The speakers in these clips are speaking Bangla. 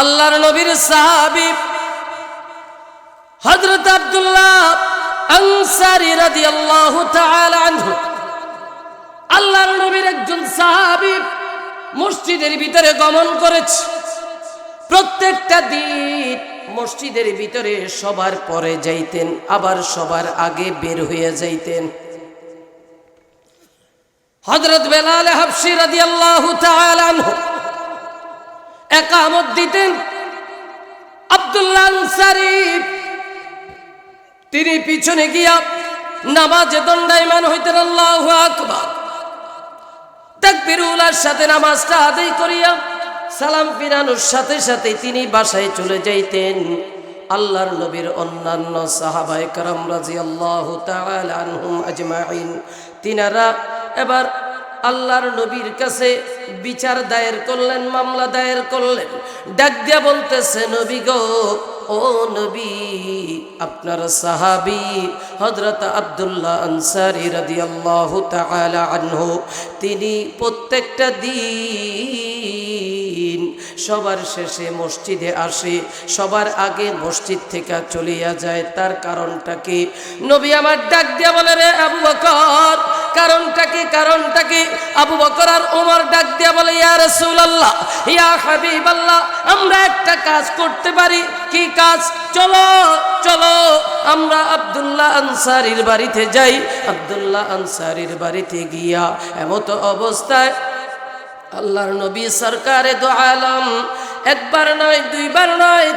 আল্লাহর নবীর সাহাবী হযরত আব্দুল্লাহ আনসারী রাদিয়াল্লাহু তাআলা আনহু, আল্লাহর নবীর একজন সাহাবী, মসজিদের ভিতরে গমন করেছে। প্রত্যেকটা দিন মসজিদের ভিতরে সবার পরে যাইতেন, আবার সবার আগে বের হয়ে যাইতেন। হযরত বেলাল হাবশী রাদিয়াল্লাহু তাআলা আনহু ইকামত দিতেন। আব্দুল্লাহ আনসারী তিনি পিছনে গিয়া নামাজে দণ্ডায়মান হইতেন। আল্লাহু আকবার, তাকবীরুলের সাথে নামাজটা আদায় করিয়া সালাম ফিরানোর সাথে সাথে তিনি বাসায় চলে যাইতেন। আল্লাহর নবীর অন্যান্য সাহাবায়ে কেরাম রাদিয়াল্লাহু তাআলা আনহুম আজমাইন, তিনারা এবার আল্লাহর নবীর কাছে বিচার দায়ের করলেন, মামলা দায়ের করলেন। ডাক দিয়া বলতেছে, নবী গো, ও নবী, আপনার সাহাবী হযরত আব্দুল্লাহ আনসারী রাদিয়াল্লাহু তাআলা আনহু তিনি প্রত্যেকটা দিন সবার শেষে মসজিদে আসে, সবার আগে মসজিদ থেকে চলিয়া যায়। তার কারণটা কি? নবী আমার ডাক দিয়া বলে, রে আবু বকর, কারণটা কি? কারণটা কি? আবু বকর আর ওমর ডাক দিয়া বলে, ইয়া রাসূলুল্লাহ, ইয়া হাবিবাল্লাহ, আমরা একটা কাজ করতে পারি। কি কাজ? চলো চলো আমরা আব্দুল্লাহ আনসারীর বাড়িতে যাই। আব্দুল্লাহ আনসারীর বাড়িতে গিয়া এমত অবস্থায় আল্লাহর নবী সরকারে দো আলম একবার নয়, দুইবার নয়,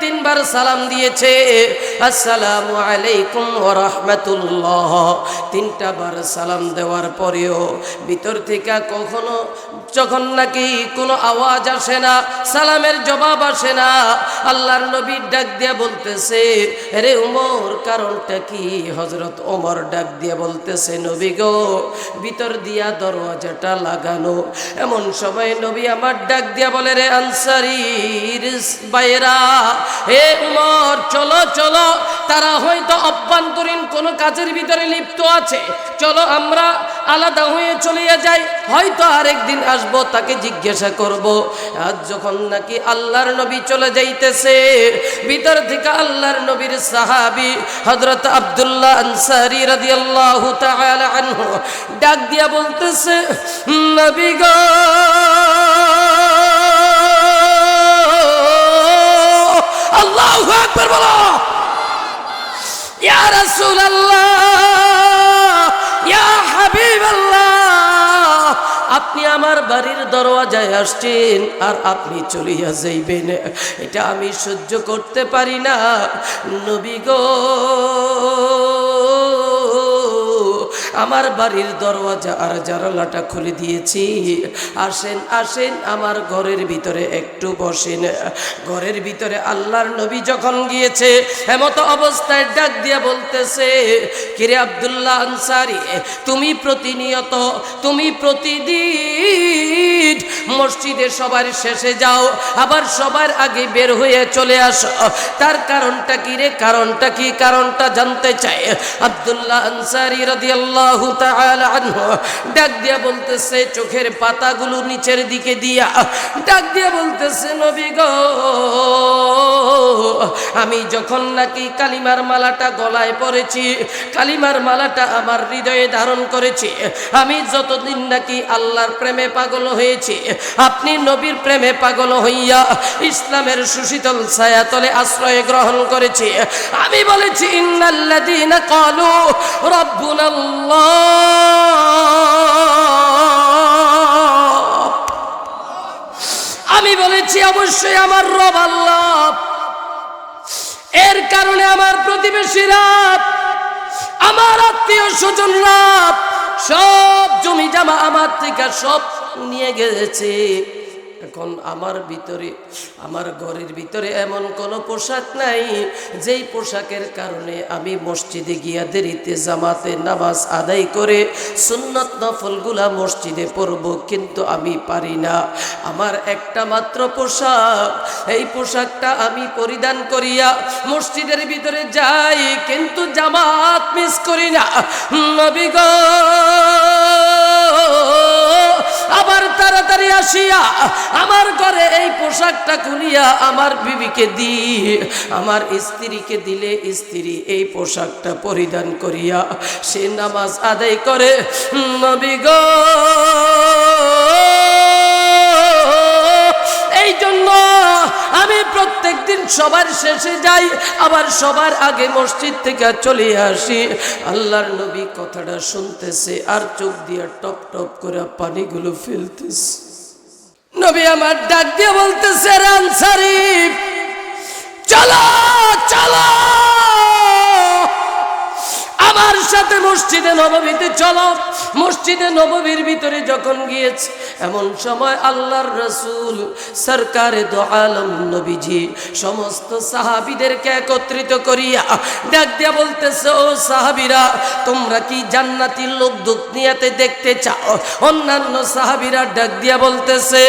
তিনবার সালাম দিয়েছে। আসসালামু আলাইকুম ওয়া রাহমাতুল্লাহ। তিনটা বার সালাম দেওয়ার পরেও ভিতর থেকে কখনো যখন নাকি কোনো আওয়াজ আসে না, সালামের জবাব আসে না, আল্লাহর নবী ডাক দিয়া বলতেছে, রে ওমর, কারণটা কি? হযরত ওমর ডাক দিয়া বলতেছে, নবী গো, ভিতর দিয়া দরওয়াজাটা লাগানো। এমন সময় নবী আমার ডাক দিয়া বলে, রে আনসারী বাইরা, হে উমর, চলো চলো, তারা হয়তো অভ্যন্তরীণ কোনো কাজের ভিতরে লিপ্ত আছে, চলো আমরা আলাদা হয়ে চলে যাই, হয়তো আরেকদিন আসবো, তাকে জিজ্ঞাসা করব। আজ যখন নাকি আল্লাহর নবী চলে যাইতেছে, ভিতর থেকে আল্লাহর নবীর সাহাবী হযরত আব্দুল্লাহ আনসারী রাদিয়াল্লাহু তাআলা আনহু ডাক দিয়া বলতেছে, নবী গো, আল্লাহু আকবার বলো, ইয়া রাসূলুল্লাহ, ইয়া হাবিবাল্লাহ, আপনি আমার বাড়ির দরওয়াজায় আসছেন আর আপনি চলিয়া যাইবেন, এটা আমি সহ্য করতে পারি না। নবী গো, আমার বাড়ির দরওয়াজা আর জানালাটা খুলে দিয়েছি, আসেন আসেন আমার ঘরের ভিতরে একটু বসেন। ঘরের ভিতরে আল্লাহর নবী যখন গিয়েছে, এমত অবস্থায় ডাক দিয়া বলতেছে, কিরে আব্দুল্লাহ আনসারী, তুমি প্রতিনিয়ত, তুমি প্রতিদিন মসজিদে সবার শেষে যাও, আবার সবার আগে বের হয়ে চলে আসো, তার কারণটা কি রে? কারণটা কি? কারণটা জানতে চাই। আব্দুল্লাহ আনসারী রাদিয়াল্লাহু তাআলা আনহু ডাক দিয়া বলতেছে, চোখের পাতাগুলো নিচের দিকে দিয়া ডাক দিয়া বলতেছে, নবী গো, আমি যখন নাকি কালিমার মালাটা গলায় পরেছি, কালিমার মালাটা আমার হৃদয়ে ধারণ করেছি, আমি যতদিন নাকি আল্লাহর প্রেমে পাগল হয়েছি, আপনি নবীর প্রেমে পাগল হইয়া ইসলামের সুশীতল ছায়াতলে আশ্রয় গ্রহণ করেছি, আমি বলেছি, ইন্নাল্লাযীনা ক্বালু রাব্বুনাল্লাহ, আমি বলেছি অবশ্যই আমার রব আল্লাহ। এর কারণে আমার প্রতিবেশীরা, আমার আত্মীয় স্বজনরা সব জমি জামা আমার থেকে সব নিয়ে গেছে। এখন আমার ভিতরে, আমার ঘরের ভিতরে এমন কোনো পোশাক নাই যেই পোশাকের কারণে আমি মসজিদে গিয়া দেরিতে জামাতে নামাজ আদায় করে সুন্নত নফলগুলা মসজিদে পড়ব, কিন্তু আমি পারি না। আমার একটা মাত্র পোশাক, এই পোশাকটা আমি পরিধান করিয়া মসজিদের ভিতরে যাই, কিন্তু জামাত মিস করি না। নবী গো, আবার তাড়াতাড়ি আসিয়া আমার ঘরে এই পোশাকটা খুলিয়া আমার বিবিকে দিয়ে আমার স্ত্রীকে দিলে স্ত্রী এই পোশাকটা পরিধান করিয়া সে নামাজ আদায় করে। নবী গো, এই জন্য আমি প্রত্যেক দিন সবার শেষে যাই, আবার সবার আগে মসজিদ থেকে চলে আসি। আল্লাহর নবী কথাটা শুনতেছে আর চোখ দিয়ে টপ টপ করে পানিগুলো ফেলতেছে। নবী আমার ডাক দিয়ে বলতেছে, আনসারী চলো চলো আমার সাথে মসজিদে নববীতে চলো। মসজিদে নববীর ভিতরে যখন গিয়েছে, এমন সময় আল্লাহর রাসূল সরকারে দো আলম নবীজি সমস্ত সাহাবীদেরকে একত্রিত করিয়া ডাক দিয়া বলতেছে, ও সাহাবীরা, তোমরা কি জান্নাতি লোক দুনিয়াতে দেখতে চাও? অন্যান্য সাহাবীরা ডাক দিয়া বলতেছে,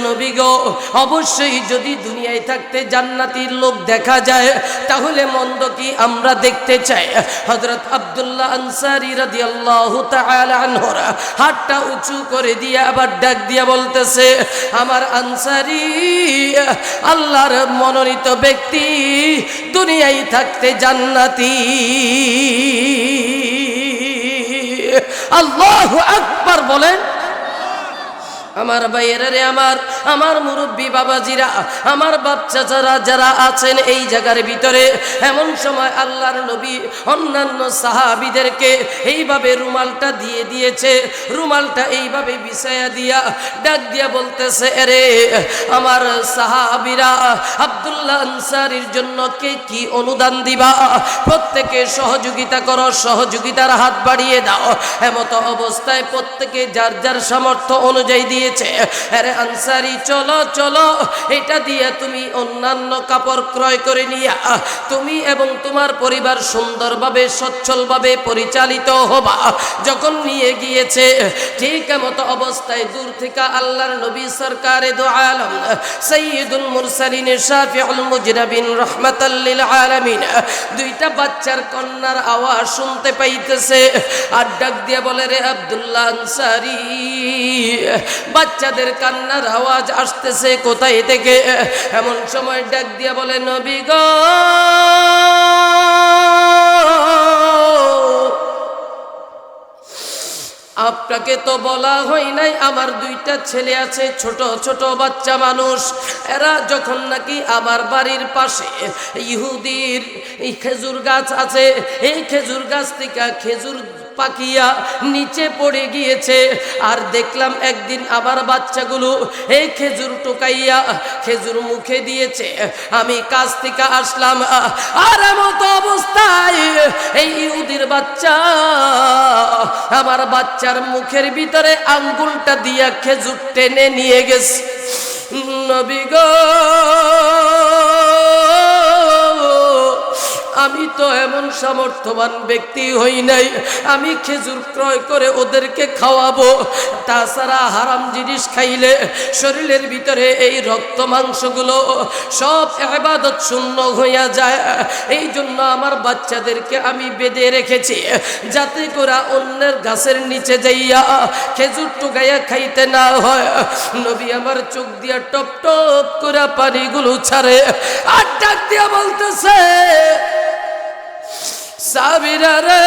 নবী গো, অবশ্যই যদি দুনিয়ায় থাকতে জান্নাতির লোক দেখা যায় তাহলে মন্দ কি আমরা দেখতে চাই? হযরত আব্দুল্লাহ আনসারী রাদিয়াল্লাহু তাআলা আনহু হাতটা উঁচু করে দিয়ে আবার ডাক দিয়া বলতেছে, আমার আনসারী, আল্লাহর মনোনীত ব্যক্তি, দুনিয়ায় থাকতে জান্নাতি। আল্লাহু আকবার বলেন। আমার ভাইয়েরা রে, আমার মুরব্বী বাবাজিরা, আমার বাচ্চা যারা আছেন এই জায়গার ভিতরে, এমন সময় আল্লাহর নবী অন্যান্য সাহাবীদেরকে এইভাবে রুমালটা দিয়ে দিয়েছে। রুমালটা এইভাবে বিছায়া দিয়া ডাক দিয়া বলতেছে, আরে আমার সাহাবীরা, আব্দুল্লাহ আনসারীর জন্য কে কি অনুদান দিবা? প্রত্যেকে সহযোগিতা করো, সহযোগিতার হাত বাড়িয়ে দাও। এমত অবস্থায় প্রত্যেকে যার যার সামর্থ্য অনুযায়ী দিয়ে, আরে আনসারী চলো চলো, এটা দিয়ে তুমি অন্যান্য কাপড় ক্রয় করে নিয়া তুমি এবং তোমার পরিবার সুন্দরভাবে সচ্ছলভাবে পরিচালিত হবা। যখন নিয়ে গিয়েছে, ঠিক এমত অবস্থায় দূর থেকে আল্লাহর নবী সরকারে দো আলম সাইয়্যিদুল মুরসালিন শাফিউল মুজনাবিন রাহমাতাল লিল আলামিন দুইটা বাচ্চার কন্যার আওয়াজ শুনতে পাইতেছে। আর ডাক দিয়ে বলে, রে আব্দুল্লাহ আনসারী, বাচ্চাদের কান্নার আওয়াজ আসতেছে কোথায় থেকে? এমন সময় ডাক দিয়া বলে, নবী গো, আপনাকে তো বলা হয় নাই, আমার দুইটা ছেলে আছে, ছোট ছোট বাচ্চা মানুষ। এরা যখন নাকি আমার বাড়ির পাশে ইহুদির এই খেজুর গাছ আছে, এই খেজুর গাছ থেকে খেজুর পাকিয়া নিচে পড়ে গিয়েছে, আর দেখলাম একদিন আমার বাচ্চাগুলো এই খেজুর টোকাইয়া খেজুর মুখে দিয়েছে। আমি কাছ থেকে আসলাম, আর এমত অবস্থায় এই ইহুদির বাচ্চা আমার বাচ্চার মুখের ভিতরে আঙ্গুলটা দিয়া খেজুর টেনে নিয়ে গেছে। নবী গো, আমি তো এমন সামর্থ্যবান ব্যক্তি হই নাই, আমি খেজুর ক্রয় করে ওদেরকে খাওয়াবো। তাছাড়া হারাম জিনিস খাইলে শরীরের ভিতরে এই রক্ত মাংসগুলো সব ইবাদত শূন্য হইয়া যায়। এই জন্য আমার বাচ্চাদেরকে আমি বেঁধে রেখেছি, যাতে করে অন্যের গাছের নিচে যাইয়া খেজুর টুকাইয়া খাইতে না হয়। নবী আমার চোখ দিয়া টপ টপ করে পানিগুলো ছাড়ে, আর ডাক দিয়া বলতেছে, সাবিরা রে,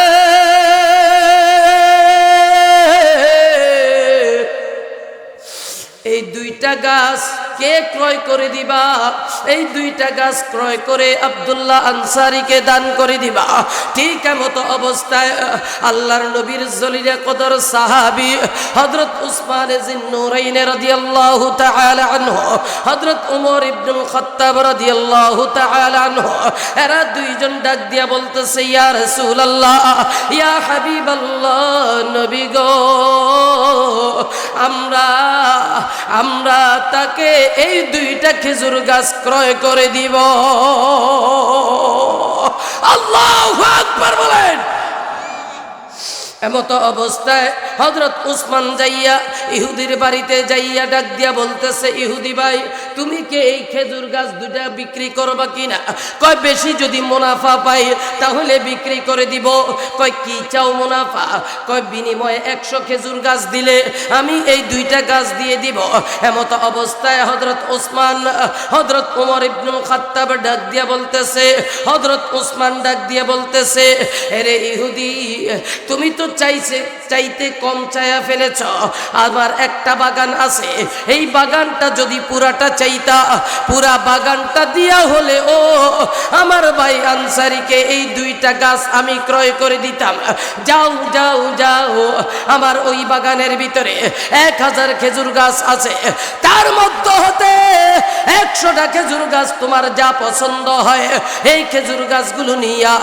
এই দুইটা গাছ কে ক্রয় করে দিবা? এই দুইটা গাছ ক্রয় করে আব্দুল্লাহ আনসারীকে দান করে দিবা। ঠিক এমত অবস্থায় আল্লাহর নবীর জলিলে কদর সাহাবী হযরত উসমান যিন্নুরাইন রাদিয়াল্লাহু তাআলা আনহু, হযরত ওমর ইবনুল খাত্তাব রাদিয়াল্লাহু তাআলা আনহু, এরা দুইজন ডাক দিয়া বলতেছে, ইয়া রাসূলুল্লাহ, ইয়া হাবিবাল্লাহ, নবী গো, আমরা তাকে এই দুইটা খেজুর গাছ ক্রয় করে দিব। আল্লাহু আকবার বলেন। এমতো অবস্থায় হযরত উসমান যাইয়া ইহুদির বাড়িতে যাইয়া ডাক দিয়া বলতেছে, ইহুদি ভাই তুমি কি এই খেজুর গাছ দুইটা বিক্রি করবা কিনা? কয় বেশি যদি মুনাফা পাই তাহলে বিক্রি করে দিব। কয় কি চাও মুনাফা? কয় বিনিময়ে 100 খেজুর গাছ দিলে আমি এই দুইটা গাছ দিয়ে দিব। এমতো অবস্থায় হযরত উসমান হযরত ওমর ইবনুল খাত্তাব ডাক দিয়া বলতেছে, হযরত উসমান ডাক দিয়া বলতেছে, আরে ইহুদি তুমি তো চাইতে কম চায়া ফেলেছ। আমার একটা বাগান আছে, এই বাগানটা যদি পুরাটা চাইতা পুরা বাগানটা দিয়া হলে ও আমার ভাই আনসারীকে এই দুইটা গাছ আমি ক্রয় করে দিতাম। যাও যাও যাও, আমার ওই বাগানের ভিতরে 1000 খেজুর গাছ আছে, তার মধ্যে হতে 100টা খেজুর গাছ তোমার যা পছন্দ হয় এই খেজুর গাছগুলো নিয়া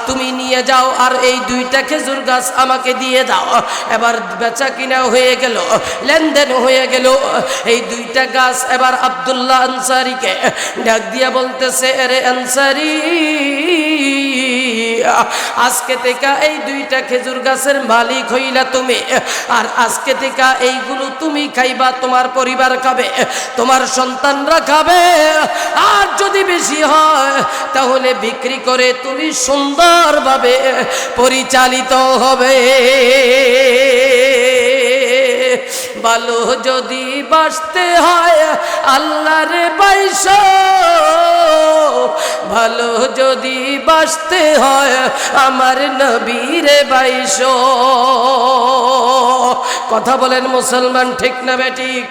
তুমি নিয়ে যাও, আর এই দুইটা খেজুর গাছ আমাকে দিয়ে দাও। এবার বেচা কিনা হয়ে গেল, লেনদেন হয়ে গেল। এই দুইটা গাছ এবার আব্দুল্লাহ আনসারীকে ডাক দিয়া বলতেছে, আরে আনসারী আজকে থেকে এই দুইটা খেজুর গাছের মালিক হইলা তুমি, আর আজকে থেকে এইগুলো তুমি খাইবা, তোমার পরিবার খাবে, তোমার সন্তানরা খাবে, আর যদি বেশি হয় তাহলে বিক্রি করে তুমি সুন্দরভাবে পরিচালিত হবে। ভালো যদি বাঁচতে হয় আল্লাহর বাইশো, ভালো যদি বাঁচতে হয় আমার নবীর বাইশো। কথা বলেন মুসলমান, ঠিক না বেঠিক?